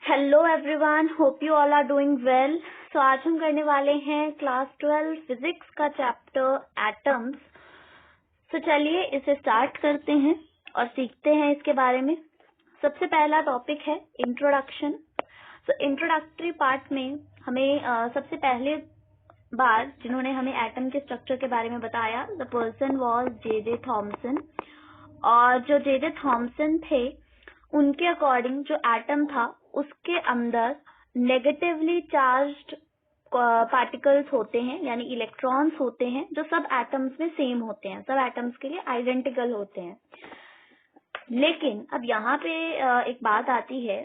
Hello everyone, hope you all are doing well. So आज हम करने वाले हैं क्लास 12 फिजिक्स का चैप्टर एटम्स। सो चलिए इसे स्टार्ट करते हैं और सीखते हैं इसके बारे में। सबसे पहला टॉपिक है इंट्रोडक्शन। सो इंट्रोडक्टरी पार्ट में हमें सबसे पहले बार जिन्होंने हमें एटम के स्ट्रक्चर के बारे में बताया, the person was J Thomson. और जो जे थॉमसन थे उनके अकॉर्डिंग जो एटम था उसके अंदर नेगेटिवली चार्ज्ड पार्टिकल्स होते हैं, यानी इलेक्ट्रॉन्स होते हैं, जो सब एटम्स में सेम होते हैं, सब एटम्स के लिए आइडेंटिकल होते हैं। लेकिन अब यहाँ पे एक बात आती है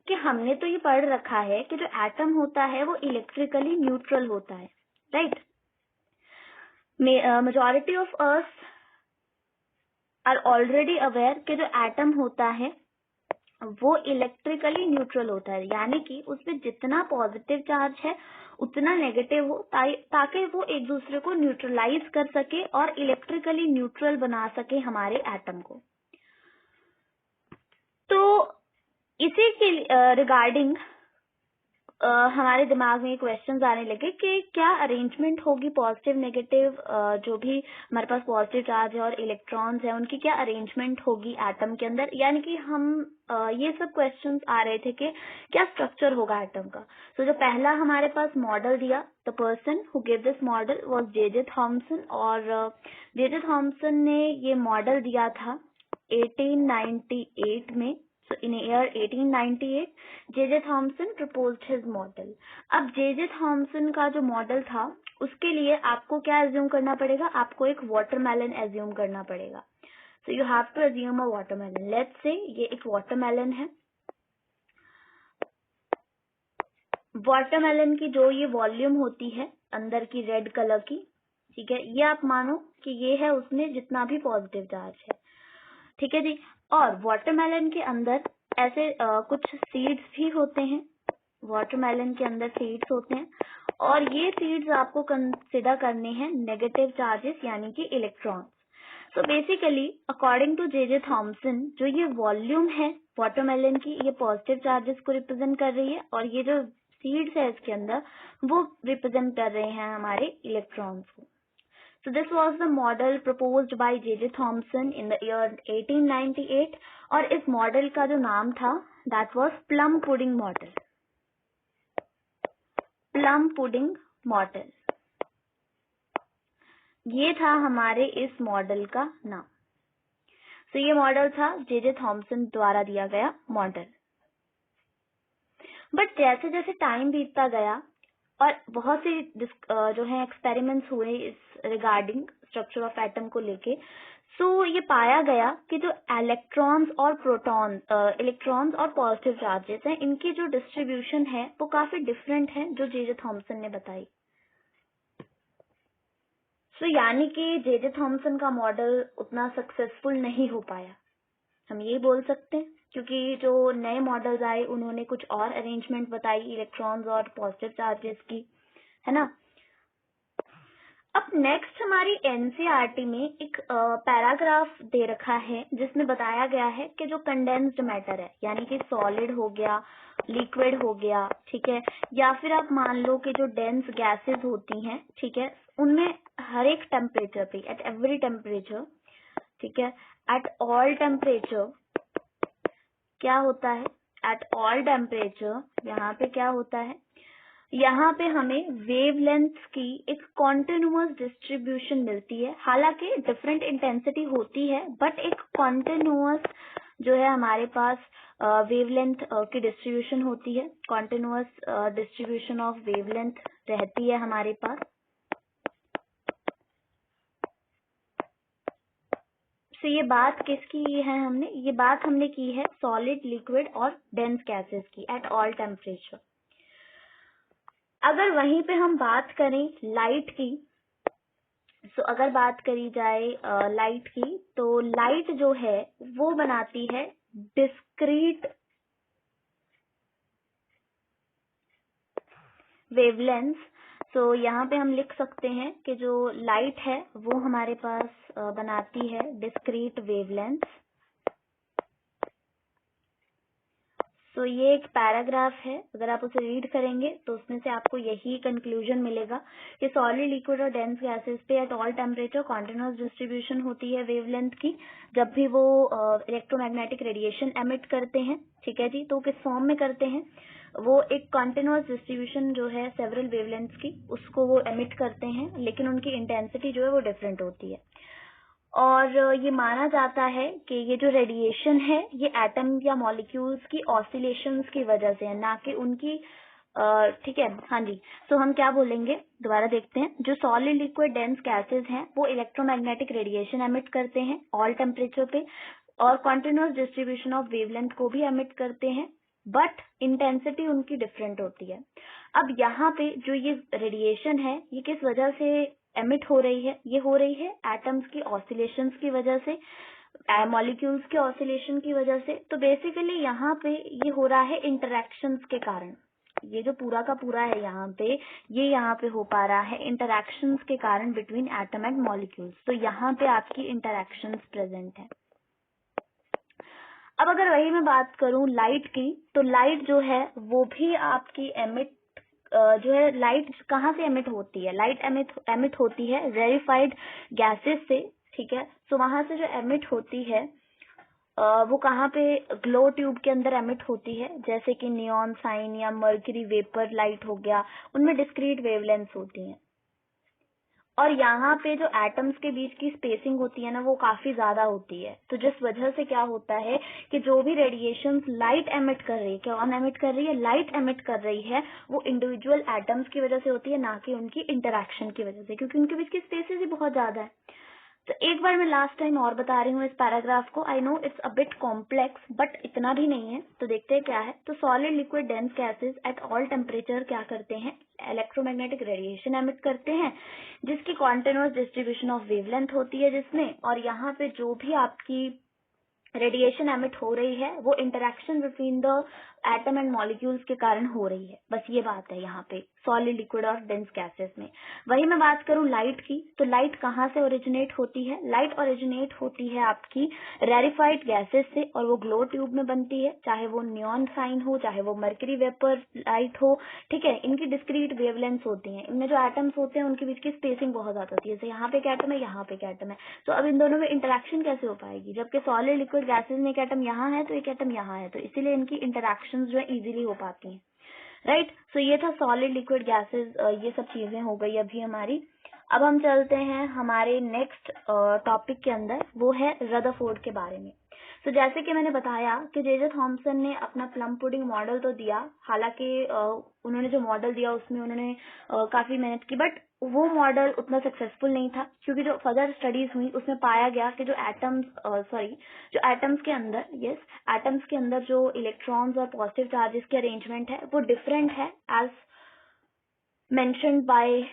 कि हमने तो ये पढ़ रखा है कि जो एटम होता है वो इलेक्ट्रिकली न्यूट्रल होता है, right. Majority of us are already aware कि जो एटम होता है वो इलेक्ट्रिकली न्यूट्रल होता है, यानी कि उसमें जितना पॉजिटिव चार्ज है उतना नेगेटिव हो, ताकि वो एक दूसरे को न्यूट्रलाइज कर सके और इलेक्ट्रिकली न्यूट्रल बना सके हमारे एटम को। तो इसी के रिगार्डिंग हमारे दिमाग में क्वेश्चंस आने लगे कि क्या अरेंजमेंट होगी पॉजिटिव नेगेटिव, जो भी हमारे पास पॉजिटिव चार्ज है और इलेक्ट्रॉन्स है उनकी क्या अरेंजमेंट होगी एटम के अंदर। यानी कि हम ये सब क्वेश्चंस आ रहे थे कि क्या स्ट्रक्चर होगा एटम का। तो जो पहला हमारे पास मॉडल दिया, the person who give this model was J Thomson. और जे थॉमसन ने ये मॉडल दिया था 1898 में। So in year 1898, J Thomson proposed his model. अब जे थॉमसन का जो मॉडल था उसके लिए आपको क्या एज्यूम करना पड़ेगा, आपको एक वाटरमेलन एज्यूम करना पड़ेगा। So you have to assume a watermelon. Let's say ये एक वाटरमेलन है। वाटरमेलन की जो ये वॉल्यूम होती है अंदर की रेड कलर की, ठीक है, ये आप मानो कि ये है उसमें जितना भी पॉजिटिव चार्ज है, ठीक है जी। और वाटरमेलन के अंदर ऐसे कुछ सीड्स भी होते हैं, वाटरमेलन के अंदर सीड्स होते हैं, और ये सीड्स आपको कंसिडर करने हैं नेगेटिव चार्जेस, यानी कि electrons. So basically according to J Thomson, जो ये वॉल्यूम है वाटरमेलन की, ये पॉजिटिव चार्जेस को रिप्रेजेंट कर रही है, और ये जो सीड्स है इसके अंदर वो रिप्रेजेंट कर रहे हैं हमारे इलेक्ट्रॉन्स को। So this was the model proposed by J Thomson in the year 1898, और इस मॉडल का जो नाम था that was plum pudding model. plum pudding model, ये था हमारे इस मॉडल का नाम। So ये मॉडल था जे थॉमसन द्वारा दिया गया मॉडल। बट जैसे जैसे टाइम बीतता गया और बहुत से जो है एक्सपेरिमेंट्स हुए इस रिगार्डिंग स्ट्रक्चर ऑफ एटम को लेके, सो ये पाया गया कि जो इलेक्ट्रॉन्स और प्रोटॉन, इलेक्ट्रॉन्स और पॉजिटिव चार्जेस हैं, इनकी जो डिस्ट्रीब्यूशन है वो काफी डिफरेंट है जो जे थॉमसन ने बताई। सो यानी कि जे थॉमसन का मॉडल उतना सक्सेसफुल नहीं हो पाया, हम ये बोल सकते हैं, क्योंकि जो नए मॉडल्स आए उन्होंने कुछ और अरेंजमेंट बताई इलेक्ट्रॉन्स और पॉजिटिव चार्जेस की, है ना। अब नेक्स्ट हमारी एनसीईआरटी में एक पैराग्राफ दे रखा है जिसमें बताया गया है कि जो कंडेंस्ड मैटर है, यानी कि सॉलिड हो गया, लिक्विड हो गया, ठीक है, या फिर आप मान लो कि जो डेंस गैसेस होती हैं, ठीक है, उनमें हर एक टेम्परेचर पे, एट एवरी टेम्परेचर, ठीक है, एट ऑल टेम्परेचर क्या होता है, एट ऑल टेम्परेचर यहाँ पे क्या होता है, यहाँ पे हमें वेवलेंथ की एक कॉन्टिन्यूअस डिस्ट्रीब्यूशन मिलती है। हालांकि डिफरेंट इंटेंसिटी होती है, बट एक कॉन्टिन्यूअस जो है हमारे पास वेवलेंथ की डिस्ट्रीब्यूशन होती है, कॉन्टिन्यूअस डिस्ट्रीब्यूशन ऑफ वेवलेंथ रहती है हमारे पास। तो ये बात किसकी है, ये बात हमने की है सॉलिड, लिक्विड और डेंस गैसेस की एट ऑल टेम्परेचर। अगर वहीं पे हम बात करें लाइट की, तो अगर बात करी जाए लाइट की, तो लाइट जो है वो बनाती है डिस्क्रीट वेवलेंथ। सो यहाँ पे हम लिख सकते हैं कि जो लाइट है वो हमारे पास बनाती है डिस्क्रीट वेवलेंथ। सो ये एक पैराग्राफ है, अगर आप उसे रीड करेंगे तो उसमें से आपको यही कंक्लूजन मिलेगा कि सॉलिड, लिक्विड और डेंस गैसेस पे at all temperature continuous distribution होती है वेवलेंथ की, जब भी वो इलेक्ट्रोमैग्नेटिक रेडिएशन एमिट करते हैं। ठीक है जी, तो किस फॉर्म में करते हैं, वो एक कॉन्टिन्यूअस डिस्ट्रीब्यूशन जो है सेवरल वेवलेंथ्स की, उसको वो एमिट करते हैं, लेकिन उनकी इंटेंसिटी जो है वो डिफरेंट होती है। और ये माना जाता है कि ये जो रेडिएशन है ये एटम या मॉलिक्यूल्स की ऑसिलेशंस की वजह से है, ना कि उनकी ठीक है। हाँ जी, तो हम क्या बोलेंगे, दोबारा देखते हैं। जो सॉलिड, लिक्विड, डेंस गैसेस हैं वो इलेक्ट्रोमैग्नेटिक रेडिएशन एमिट करते हैं ऑल टेम्परेचर पे, और कॉन्टिन्यूअस डिस्ट्रीब्यूशन ऑफ वेवलेंथ को भी एमिट करते हैं, बट इंटेंसिटी उनकी डिफरेंट होती है। अब यहाँ पे जो ये रेडिएशन है ये किस वजह से एमिट हो रही है, ये हो रही है एटम्स की ऑसिलेशंस की वजह से, मॉलिक्यूल्स के ऑसिलेशन की वजह से। तो बेसिकली यहाँ पे ये हो रहा है इंटरैक्शंस के कारण, ये जो पूरा का पूरा है यहाँ पे, ये यहाँ पे हो पा रहा है इंटरैक्शंस के कारण बिटवीन एटम एंड मॉलिक्यूल्स। तो यहाँ पे आपकी इंटरैक्शंस प्रेजेंट है। अब अगर वही मैं बात करूं लाइट की, तो लाइट जो है वो भी आपकी एमिट जो है, लाइट कहाँ से एमिट होती है, लाइट एमिट होती है रेरिफाइड गैसेस से। ठीक है, तो वहां से जो एमिट होती है वो कहाँ पे, ग्लो ट्यूब के अंदर एमिट होती है, जैसे कि नियॉन साइन या मर्क्यूरी वेपर लाइट हो गया, उनमें डिस्क्रीट वेवलेंथ्स होती हैं। और यहाँ पे जो एटम्स के बीच की स्पेसिंग होती है ना वो काफी ज्यादा होती है, तो जिस वजह से क्या होता है कि जो भी रेडिएशन लाइट एमिट कर रही है, कौन एमिट कर रही है, लाइट एमिट कर रही है, वो इंडिविजुअल एटम्स की वजह से होती है, ना कि उनकी इंटरैक्शन की वजह से, क्योंकि उनके बीच की स्पेसेस ही बहुत ज्यादा है। तो एक बार मैं लास्ट टाइम और बता रही हूँ इस पैराग्राफ को, I know it's a bit complex but इतना भी नहीं है। तो देखते हैं क्या है। तो solid, liquid, dense gases at all temperature क्या करते हैं, इलेक्ट्रोमैग्नेटिक रेडिएशन एमिट करते हैं, जिसकी कॉन्टिन्यूअस डिस्ट्रीब्यूशन ऑफ वेवलेंथ होती है जिसमें, और यहाँ पे जो भी आपकी रेडिएशन एमिट हो रही है वो interaction between the atom and molecules के कारण हो रही है। बस ये बात है यहाँ पे सॉलिड, लिक्विड और डेंस गैसेस में। वही मैं बात करूं लाइट की, तो लाइट कहाँ से ओरिजिनेट होती है, लाइट ओरिजिनेट होती है आपकी रेरिफाइड गैसेस से, और वो ग्लो ट्यूब में बनती है, चाहे वो नियॉन साइन हो, चाहे वो मर्क्यूरी वेपर लाइट हो। ठीक है, इनकी डिस्क्रीट वेवलेंथ्स होती हैं, इनमें जो एटम्स होते हैं उनके बीच की स्पेसिंग बहुत ज्यादा होती है, जैसे यहाँ पे एक एटम है, यहाँ पे एक एटम है। तो अब इन दोनों में इंटरैक्शन कैसे हो पाएगी, जबकि सॉलिड, लिक्विड गैसेस में एक एटम यहाँ है तो एक एटम यहाँ है, तो इसीलिए इनकी इंटरैक्शन जो है इजीली हो पाती हैं। राइट, सो ये था सॉलिड, लिक्विड, गैसेस, ये सब चीजें हो गई अभी हमारी। अब हम चलते हैं हमारे नेक्स्ट टॉपिक के अंदर, वो है रदरफोर्ड के बारे में। तो जैसे कि मैंने बताया कि जे थॉमसन ने अपना प्लम पुडिंग मॉडल तो दिया, हालांकि उन्होंने जो मॉडल दिया उसमें उन्होंने काफी मेहनत की, बट वो मॉडल उतना सक्सेसफुल नहीं था, क्योंकि जो फर्दर स्टडीज हुई उसमें पाया गया कि जो एटम्स के अंदर, एटम्स के अंदर जो इलेक्ट्रॉन्स और पॉजिटिव चार्जेस के अरेंजमेंट है वो डिफरेंट है as mentioned by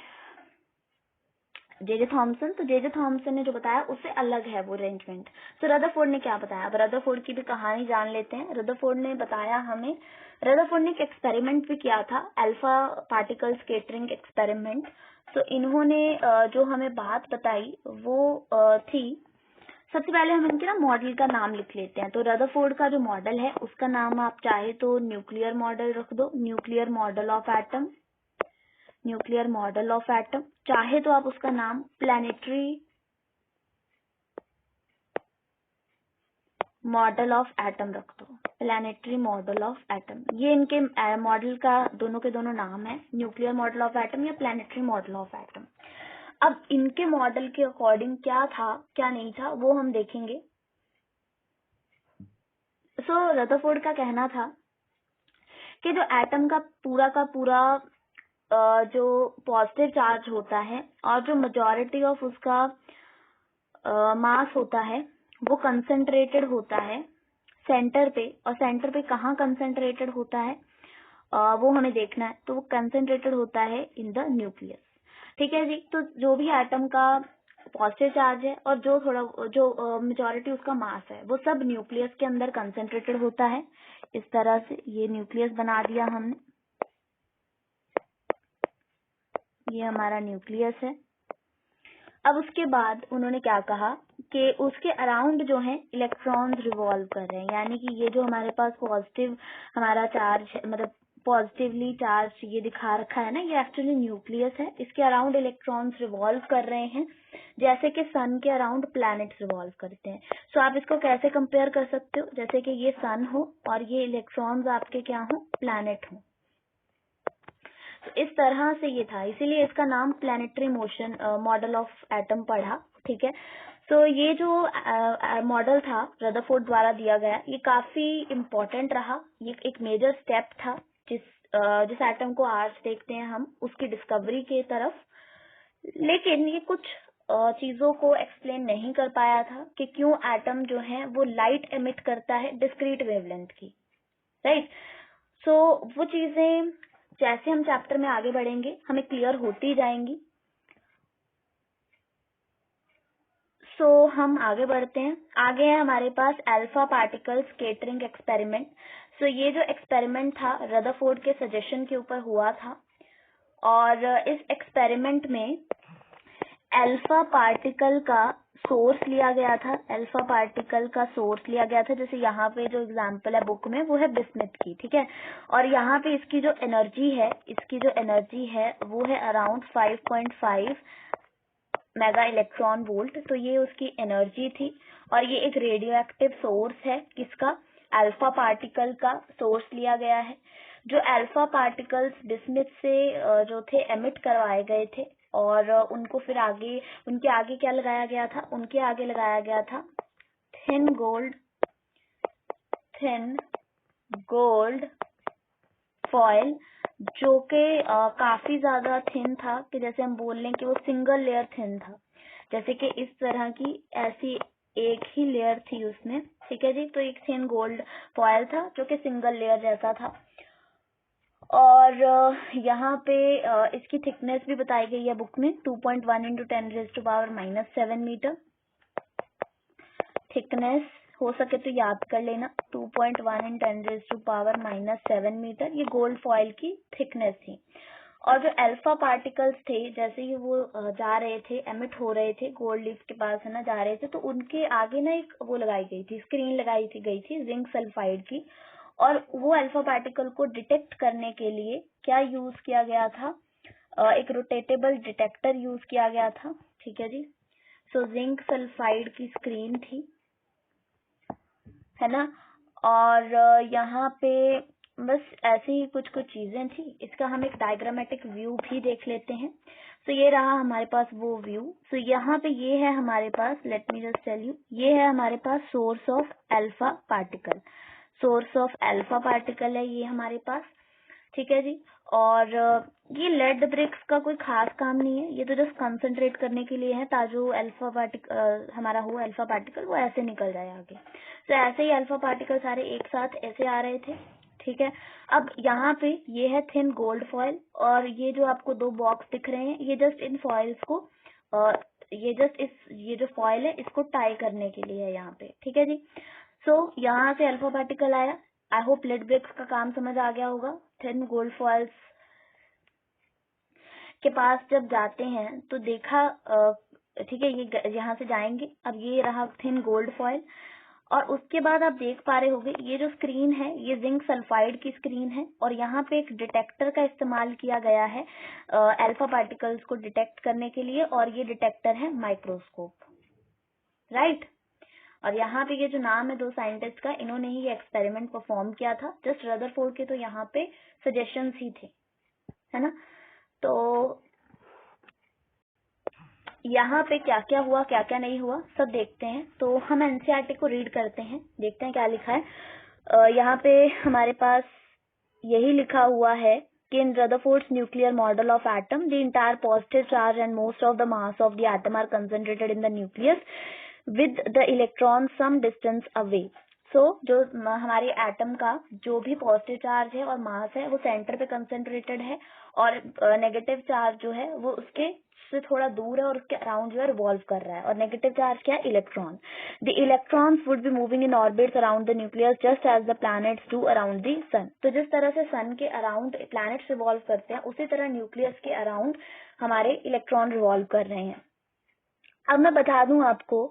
J Thomson. तो जे थॉमसन ने जो बताया उससे अलग है वो अरेंजमेंट। तो रदरफोर्ड ने क्या बताया, अब रदरफोर्ड की भी कहानी जान लेते हैं। रदरफोर्ड ने बताया हमें, रदरफोर्ड ने एक एक्सपेरिमेंट भी किया था, अल्फा पार्टिकल स्कैटरिंग एक्सपेरिमेंट। तो इन्होंने जो हमें बात बताई वो थी, सबसे पहले हम इनके ना मॉडल का नाम लिख लेते हैं। तो रदरफोर्ड का जो मॉडल है उसका नाम आप चाहे तो न्यूक्लियर मॉडल रख दो, nuclear model of atom, nuclear model of atom, चाहे तो आप उसका नाम प्लैनेटरी मॉडल ऑफ एटम रख दो, प्लैनेटरी मॉडल ऑफ एटम। ये इनके मॉडल का दोनों के दोनों नाम है, न्यूक्लियर मॉडल ऑफ एटम या प्लैनेटरी मॉडल ऑफ एटम। अब इनके मॉडल के अकॉर्डिंग क्या था क्या नहीं था वो हम देखेंगे। सो रदरफोर्ड का कहना था कि जो एटम का पूरा जो पॉजिटिव चार्ज होता है और जो मेजॉरिटी ऑफ उसका मास होता है वो कंसंट्रेटेड होता है सेंटर पे, और सेंटर पे कहाँ कंसंट्रेटेड होता है वो हमें देखना है। तो वो कंसंट्रेटेड होता है इन द न्यूक्लियस। ठीक है जी, तो जो भी एटम का पॉजिटिव चार्ज है और जो मेजॉरिटी उसका मास है वो सब न्यूक्लियस के अंदर कंसंट्रेटेड होता है। इस तरह से ये न्यूक्लियस बना दिया हमने, ये हमारा न्यूक्लियस है। अब उसके बाद उन्होंने क्या कहा, कि उसके अराउंड जो है इलेक्ट्रॉन्स रिवॉल्व कर रहे हैं, यानी कि ये जो हमारे पास पॉजिटिव हमारा चार्ज मतलब पॉजिटिवली चार्ज ये दिखा रखा है ना, ये एक्चुअली न्यूक्लियस है, इसके अराउंड इलेक्ट्रॉन्स रिवॉल्व कर रहे हैं जैसे कि सन के अराउंड प्लैनेट्स रिवॉल्व करते हैं। सो आप इसको कैसे कंपेयर कर सकते हो, जैसे कि ये सन हो और ये इलेक्ट्रॉन्स आपके क्या हो, प्लैनेट हो। तो इस तरह से ये था, इसीलिए इसका नाम planetary motion model of atom पढ़ा। ठीक है, तो ये जो मॉडल था रदरफोर्ड द्वारा दिया गया, ये काफी इम्पोर्टेंट रहा, ये एक मेजर स्टेप था जिस एटम को आज देखते हैं हम उसकी डिस्कवरी के तरफ। लेकिन ये कुछ चीजों को एक्सप्लेन नहीं कर पाया था कि क्यों एटम जो है वो लाइट एमिट करता है डिस्क्रीट वेवलेंथ की, राइट। सो वो चीजें जैसे हम चैप्टर में आगे बढ़ेंगे हमें क्लियर होती जाएंगी। सो हम आगे बढ़ते हैं, आगे है हमारे पास अल्फा पार्टिकल स्कैटरिंग एक्सपेरिमेंट। सो ये जो एक्सपेरिमेंट था रदरफोर्ड के सजेशन के ऊपर हुआ था, और इस एक्सपेरिमेंट में अल्फा पार्टिकल का सोर्स लिया गया था, अल्फा पार्टिकल का सोर्स लिया गया था, जैसे यहाँ पे जो एग्जांपल है बुक में वो है बिस्मिथ की, ठीक है। और यहाँ पे इसकी जो एनर्जी है वो है अराउंड 5.5 मेगा इलेक्ट्रॉन वोल्ट। तो ये उसकी एनर्जी थी, और ये एक रेडियो एक्टिव सोर्स है, किसका, अल्फा पार्टिकल का सोर्स लिया गया है। जो अल्फा पार्टिकल्स बिस्मिथ से जो थे एमिट करवाए गए थे, और उनको फिर उनके आगे क्या लगाया गया था, उनके आगे लगाया गया था थिन गोल्ड फॉयल, जो कि काफी ज्यादा थिन था, कि जैसे हम बोल लें कि वो सिंगल लेयर थिन था, जैसे कि इस तरह की ऐसी एक ही लेयर थी उसमें, ठीक है जी। तो एक थिन गोल्ड फॉयल था जो कि सिंगल लेयर जैसा था, और यहाँ पे इसकी थिकनेस भी बताई गई है बुक में 2.1 × 10⁻⁻7 मीटर थिकनेस, हो सके तो याद कर लेना 2.1 × 10⁻⁻7 मीटर ये गोल्ड फॉयल की थिकनेस थी। और जो अल्फा पार्टिकल्स थे, जैसे ही वो जा रहे थे, एमिट हो रहे थे, गोल्ड लीफ के पास है ना जा रहे थे, तो उनके आगे ना एक वो लगाई गई थी, स्क्रीन लगाई गई थी जिंक सल्फाइड की, और वो अल्फा पार्टिकल को डिटेक्ट करने के लिए क्या यूज किया गया था, एक रोटेटेबल डिटेक्टर यूज किया गया था, ठीक है जी। सो जिंक सल्फाइड की स्क्रीन थी, है ना। और यहाँ पे बस ऐसी ही कुछ चीजें थी। इसका हम एक डायग्रामेटिक व्यू भी देख लेते हैं। तो ये रहा हमारे पास वो व्यू। तो यहाँ पे ये है हमारे पास, let me just tell you, ये है हमारे पास source of alpha particle, source of alpha particle है ये हमारे पास, ठीक है जी। और ये लेड ब्रिक्स का कोई खास काम नहीं है, ये तो जस्ट कंसंट्रेट करने के लिए है, ताकि जो अल्फा पार्टिकल हमारा हो, अल्फा पार्टिकल वो ऐसे निकल जाए आगे। तो ऐसे ही अल्फा पार्टिकल सारे एक साथ ऐसे आ रहे थे, ठीक है। अब यहाँ पे ये है थिन गोल्ड फॉयल, और ये जो आपको दो बॉक्स दिख रहे हैं, ये जस्ट इन फॉइल्स को ये जो फॉयल है इसको टाई करने के लिए है यहाँ पे, ठीक है जी। सो यहाँ से अल्फा पार्टिकल आया, आई होप लेड ब्रिक्स का काम समझ आ गया होगा। थिन गोल्ड फॉइल्स के पास जब जाते हैं तो देखा, ठीक है, ये यहाँ से जाएंगे। अब ये रहा थिन गोल्ड फॉइल, और उसके बाद आप देख पा रहे होंगे ये जो स्क्रीन है ये जिंक सल्फाइड की स्क्रीन है, और यहाँ पे एक डिटेक्टर का इस्तेमाल किया गया है अल्फा पार्टिकल्स को डिटेक्ट करने के लिए, और ये डिटेक्टर है माइक्रोस्कोप, राइट। और यहाँ पे ये जो नाम है दो साइंटिस्ट का, इन्होंने ही ये एक्सपेरिमेंट परफॉर्म किया था, जस्ट रदरफोर्ड के तो यहाँ पे सजेशंस ही थे, है ना। तो यहाँ पे क्या क्या हुआ, क्या क्या नहीं हुआ, सब देखते हैं। तो हम एनसीईआरटी को रीड करते हैं, देखते हैं क्या लिखा है। यहाँ पे हमारे पास यही लिखा हुआ है कि in Rutherford's nuclear model of atom, the entire positive charge and most of the mass of the atom are concentrated in the nucleus with the electron some distance away. So, जो हमारे एटम का जो भी positive charge है और मास है वो centre पे कंसेंट्रेटेड है, और नेगेटिव चार्ज जो है वो उसके से थोड़ा दूर है और उसके अराउंड जो है रिवॉल्व कर रहा है। और नेगेटिव चार्ज क्या है, electron. The electrons would be moving in orbits around the nucleus just as the planets do around the sun. तो जिस तरह से सन के अराउंड प्लैनेट्स रिवॉल्व करते हैं, उसी तरह न्यूक्लियस के अराउंड हमारे इलेक्ट्रॉन रिवॉल्व कर रहे हैं। अब मैं बता दूं आपको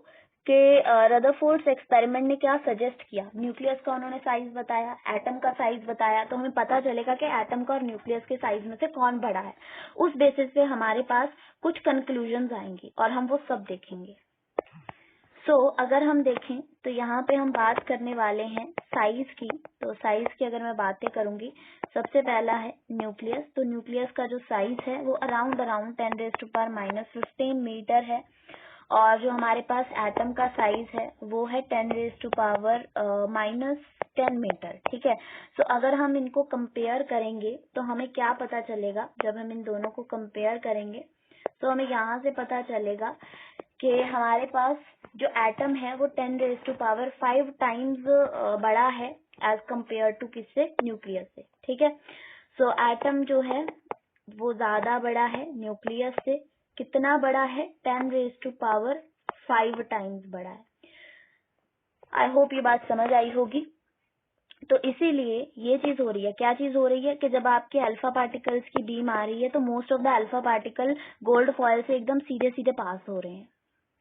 कि रदरफोर्ड्स एक्सपेरिमेंट ने क्या सजेस्ट किया। न्यूक्लियस का उन्होंने साइज बताया, एटम का साइज बताया, तो हमें पता चलेगा कि एटम का और न्यूक्लियस के साइज में से कौन बड़ा है। उस बेसिस पे हमारे पास कुछ कंक्लूजन्स आएंगी और हम वो सब देखेंगे। अगर हम देखें तो यहाँ पे हम बात करने वाले हैं साइज की। तो साइज की अगर मैं बातें करूंगी, सबसे पहला है न्यूक्लियस। तो न्यूक्लियस का जो साइज है वो अराउंड 10⁻⁻15 मीटर है। और जो हमारे पास एटम का साइज है वो है 10⁻⁻10 मीटर। ठीक है। अगर हम इनको कंपेयर करेंगे तो हमें क्या पता चलेगा, जब हम इन दोनों को कंपेयर करेंगे तो हमें यहाँ से पता चलेगा कि हमारे पास जो एटम है वो 10⁵ टाइम्स बड़ा है एज कंपेयर टू किससे, न्यूक्लियस से। ठीक है। एटम जो है वो ज्यादा बड़ा है न्यूक्लियस से। कितना बड़ा है, 10⁵ टाइम्स बड़ा है। आई होप ये बात समझ आई होगी। तो इसीलिए ये चीज हो रही है, क्या चीज हो रही है कि जब आपके अल्फा पार्टिकल्स की बीम आ रही है तो most of the alpha particle gold foil से एकदम सीधे सीधे पास हो रहे हैं।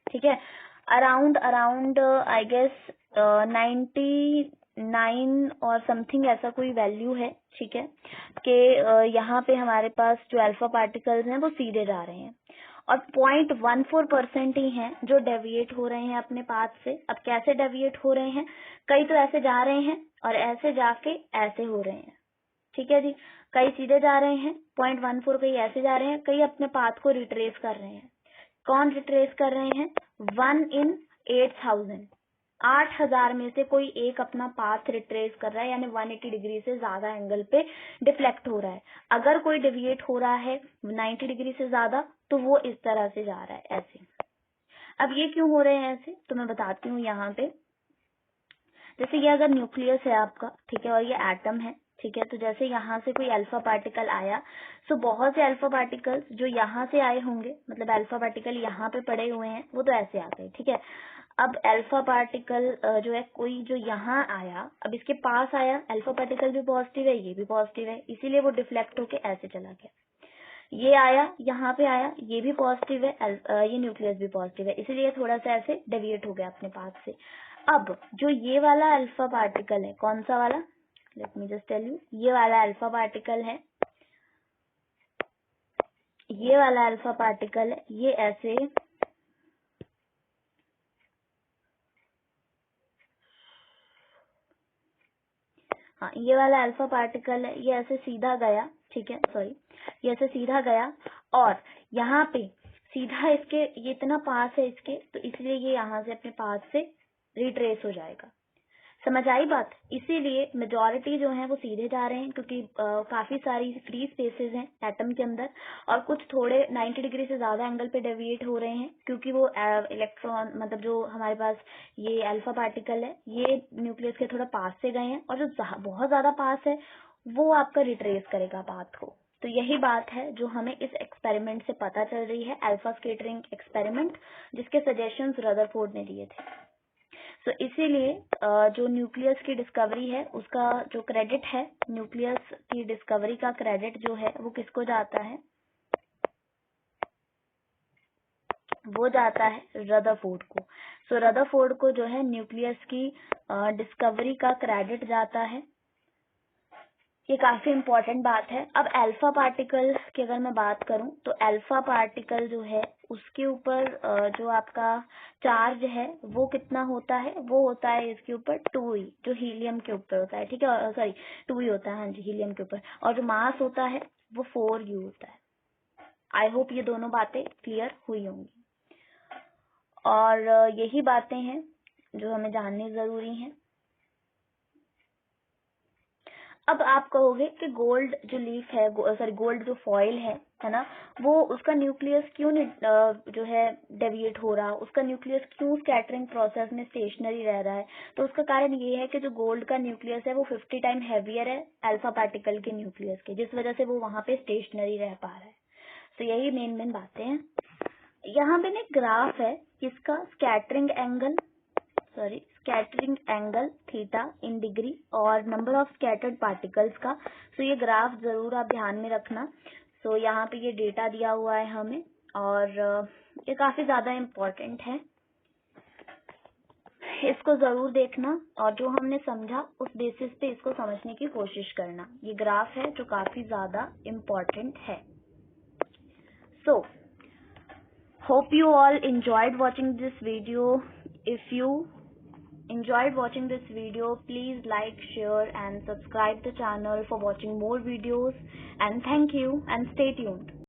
ठीक है। अराउंड आई गेस 99 और समथिंग ऐसा कोई वैल्यू है। ठीक है, कि यहाँ पे हमारे पास जो अल्फा पार्टिकल्स हैं वो सीधे जा रहे हैं और 0.14% ही हैं जो डेविएट हो रहे हैं अपने पाथ से। अब कैसे डेविएट हो रहे हैं, कई तो ऐसे जा रहे हैं और ऐसे जाके ऐसे हो रहे हैं। ठीक है जी, कई सीधे जा रहे हैं 0.14, कई ऐसे जा रहे हैं, कई अपने पाथ को रिट्रेस कर रहे हैं। कौन रिट्रेस कर रहे हैं, 1 in 8000, 8000 में से कोई एक अपना पाथ रिट्रेस कर रहा है, यानी 180 डिग्री से ज्यादा एंगल पे डिफ्लेक्ट हो रहा है। अगर कोई डिविएट हो रहा है 90 डिग्री से ज्यादा तो वो इस तरह से जा रहा है, ऐसे। अब ये क्यों हो रहे हैं ऐसे, तो मैं बताती हूँ। यहाँ पे जैसे ये अगर न्यूक्लियस है आपका, ठीक है, और ये एटम है, ठीक है, तो जैसे यहाँ से कोई अल्फा पार्टिकल आया, सो बहुत से अल्फा पार्टिकल्स जो यहाँ से आए होंगे, मतलब अल्फा पार्टिकल यहाँ पे पड़े हुए हैं, वो तो ऐसे आ गए। ठीक है। अब अल्फा पार्टिकल जो है कोई जो यहाँ आया, अब इसके पास आया, अल्फा पार्टिकल भी पॉजिटिव है, ये भी पॉजिटिव है, इसीलिए वो डिफ्लेक्ट होके ऐसे चला गया। ये आया, यहाँ पे आया, ये भी पॉजिटिव है, ये न्यूक्लियस भी पॉजिटिव है, इसीलिए थोड़ा सा ऐसे डेविएट हो गया अपने पाथ से। अब जो ये वाला अल्फा पार्टिकल है, कौन सा वाला, let me just tell you, ये वाला अल्फा पार्टिकल है, ये वाला अल्फा पार्टिकल है, ये ऐसे हाँ, ये वाला अल्फा पार्टिकल है, ये ऐसे सीधा गया। ठीक है, सॉरी, ये ऐसे सीधा गया और यहाँ पे सीधा इसके, ये इतना पास है इसके, तो इसलिए ये यहाँ से अपने पास से रिट्रेस हो जाएगा। समझ आई बात। इसीलिए मेजॉरिटी जो है वो सीधे जा रहे हैं, क्योंकि काफी सारी फ्री स्पेसेस हैं एटम के अंदर, और कुछ थोड़े 90 डिग्री से ज्यादा एंगल पे डेविएट हो रहे हैं, क्योंकि वो इलेक्ट्रॉन, मतलब जो हमारे पास ये अल्फा पार्टिकल है, ये न्यूक्लियस के थोड़ा पास से गए हैं, और जो बहुत ज्यादा पास है वो आपका रिट्रेस करेगा पाथ को। तो यही बात है जो हमें इस एक्सपेरिमेंट से पता चल रही है, अल्फा स्कैटरिंग एक्सपेरिमेंट, जिसके सजेशंस रदरफोर्ड ने दिए थे। इसीलिए जो न्यूक्लियस की डिस्कवरी है उसका जो क्रेडिट है, न्यूक्लियस की डिस्कवरी का क्रेडिट जो है वो किसको जाता है, वो जाता है रदरफोर्ड को। रदरफोर्ड को जो है न्यूक्लियस की डिस्कवरी का क्रेडिट जाता है। ये काफी इम्पोर्टेंट बात है। अब अल्फा पार्टिकल की अगर मैं बात करूं तो अल्फा पार्टिकल जो है उसके ऊपर जो आपका चार्ज है वो कितना होता है, वो होता है इसके ऊपर 2e, जो हीलियम के ऊपर होता है। ठीक है, सॉरी 2e होता है, हाँ जी, हीलियम के ऊपर, और जो मास होता है वो 4u होता है। आई होप ये दोनों बातें क्लियर हुई होंगी, और यही बातें हैं जो हमें जाननी जरूरी हैं। अब आप कहोगे कि गोल्ड जो लीफ है, सॉरी गोल्ड जो फॉइल है ना, वो उसका न्यूक्लियस क्यों नहीं जो है डेविएट हो रहा, उसका न्यूक्लियस क्यों स्कैटरिंग प्रोसेस में स्टेशनरी रह रहा है। तो उसका कारण ये है कि जो गोल्ड का न्यूक्लियस है वो 50 टाइम हैवियर है अल्फा पार्टिकल के न्यूक्लियस के, जिस वजह से वो वहां पे स्टेशनरी रह पा रहा है। तो यही मेन बातें हैं। यहाँ पे ना ग्राफ है किसका, scattering angle theta in degree और नंबर ऑफ स्कैटर्ड पार्टिकल्स का। ये ग्राफ जरूर आप ध्यान में रखना। यहाँ पे ये डेटा दिया हुआ है हमें, और ये काफी ज्यादा इम्पोर्टेंट है। इसको जरूर देखना और जो हमने समझा उस बेसिस पे इसको समझने की कोशिश करना। ये ग्राफ है जो काफी ज्यादा इम्पोर्टेंट है। सो hope you all enjoyed watching this video. If you enjoyed watching this video, please like, share and subscribe the channel for watching more videos, and thank you and stay tuned.